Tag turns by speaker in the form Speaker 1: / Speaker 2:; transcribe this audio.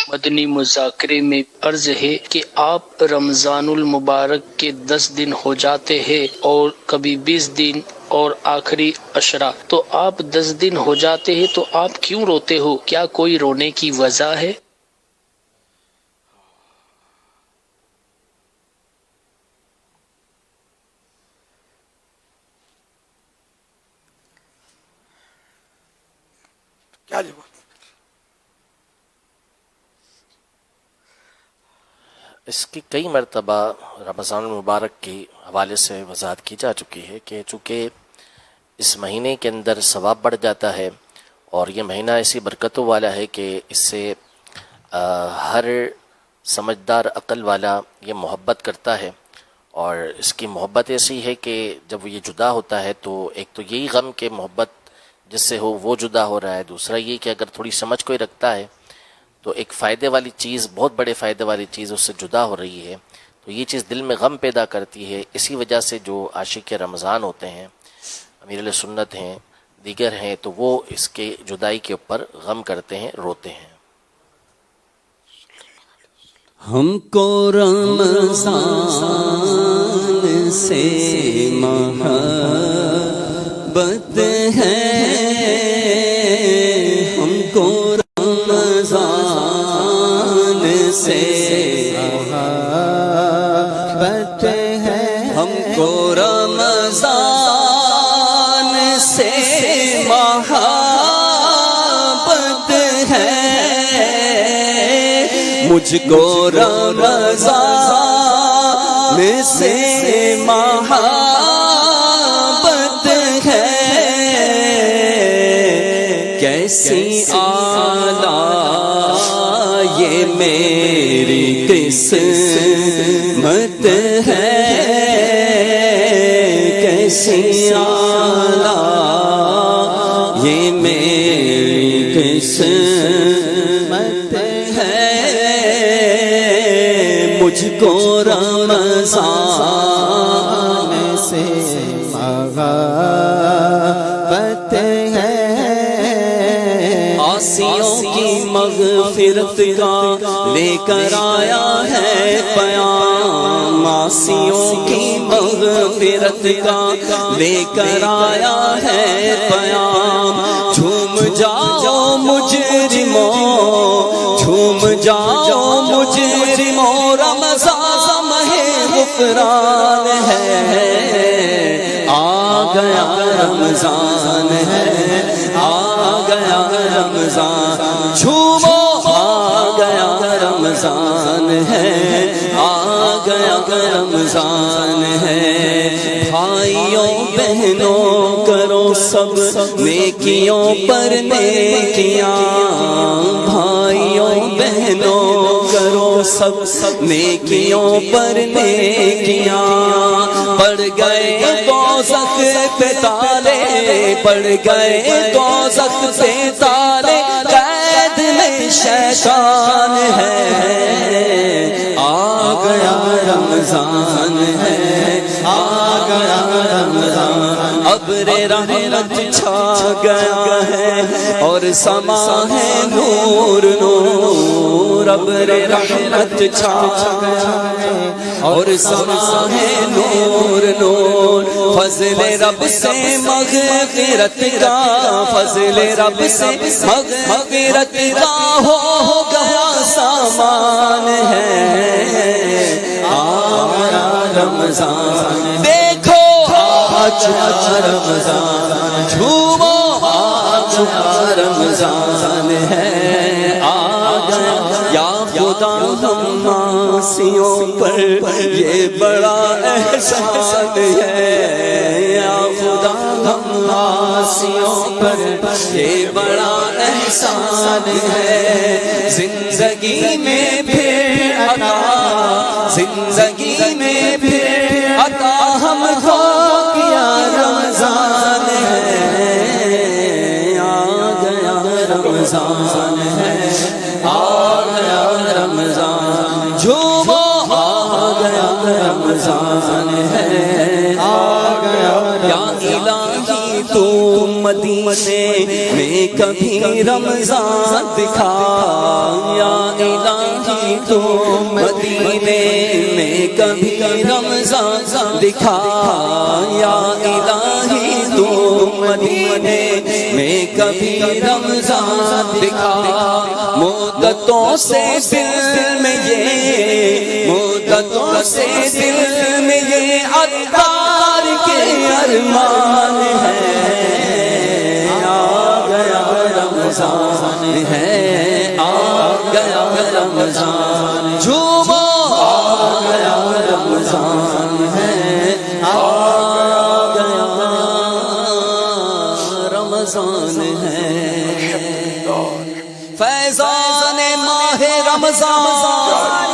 Speaker 1: مدنی مذاکرے میں عرض ہے کہ آپ رمضان المبارک کے 10 دن ہو جاتے ہیں اور کبھی 20 دن اور آخری عشرہ، تو آپ 10 دن ہو جاتے ہیں تو آپ کیوں روتے ہو؟ کیا کوئی رونے کی وجہ ہے؟
Speaker 2: کیا جواب؟
Speaker 3: اس کی کئی مرتبہ رمضان المبارک کے حوالے سے وضاحت کی جا چکی ہے کہ چونکہ اس مہینے کے اندر ثواب بڑھ جاتا ہے اور یہ مہینہ ایسی برکتوں والا ہے کہ اس سے ہر سمجھدار عقل والا یہ محبت کرتا ہے، اور اس کی محبت ایسی ہے کہ جب یہ جدا ہوتا ہے تو ایک تو یہی غم کہ محبت جس سے ہو وہ جدا ہو رہا ہے، دوسرا یہ کہ اگر تھوڑی سمجھ کوئی رکھتا ہے تو ایک فائدے والی چیز، بہت بڑے فائدے والی چیز اس سے جدا ہو رہی ہے، تو یہ چیز دل میں غم پیدا کرتی ہے۔ اسی وجہ سے جو عاشق رمضان ہوتے ہیں، امیر اہل سنت ہیں، دیگر ہیں، تو وہ اس کے جدائی کے اوپر غم کرتے ہیں، روتے ہیں۔
Speaker 4: ہم کو رمضان سے محبت ہے، ہم کو رمضان سے محبت ہے، ہم کو رمضان سے محبت ہے، مجھ کو رمضان سے محبت ہے، کیسی اعلیٰ یہ میری قسمت ہے، کیسی اعلیٰ یہ میری قسمت ہے، مجھ کو رمضان سے محبت ہے، عاصیوں کی مغفرت کا لے کر آیا ہے پیام، عاصیوں کی مغفرت کا لے کر آیا ہے پیام، جھوم جاؤ مجرموں، جھوم جاؤ مجرموں، رمضان ماہ غفران ہے، آ گیا رمضان ہے، آ گیا رمضان، جھومو آ گیا رمضان ہے، آ گیا رمضان ہے، بھائیوں بہنوں کرو سب نیکیوں پر نیکیاں، بھائیوں بہنوں کرو سب نیکیوں پر نیکیاں، پڑ گئے دوزخ پہ تالے، پڑ گئے دوزخ پہ تالے، قید میں شیطان ہے، آ گیا رمضان ہے، آ گیا رمضان، ابر رحمت چھا گیا ہے اور سما ہے نور نور، ابر رحمت چھا گیا ہے اور سما ہے نور نور، فضل رب سے مغفرت کا، فضل رب سے مغفرت کا ہو گیا سامان ہے، آ گیا رمضان، دیکھو آج رمضان، جھومو آج رمضان ہے، آ گیا یا خدا ہم عاصیوں پر یہ بڑا احسان ہے، یا خدا ہم عاصیوں پر یہ بڑا احسان ہے، زندگی میں پھر عطا، زندگی میں پھر عطا ہم کو کیا رمضان ہے، آ گیا رمضان ہے، آ گیا رمضان، جھومو آ گیا رمضان ہے، آ گیا یا الہی تو مدینے میں کبھی رمضان دکھا، یا الہی تو مدینے میں کبھی رمضان دکھا، یا الہی تو مدینے میں کبھی رمضان دکھا۔ مدتوں سے دل میں یہ، مدتوں سے دل میں یہ عطار کے ارمان ہے، آ گیا رمضان ہے، آ گیا رمضان، جھومو آ گیا رمضان ہے، آ گیا رمضان ہے۔ فیضان ماہ رمضان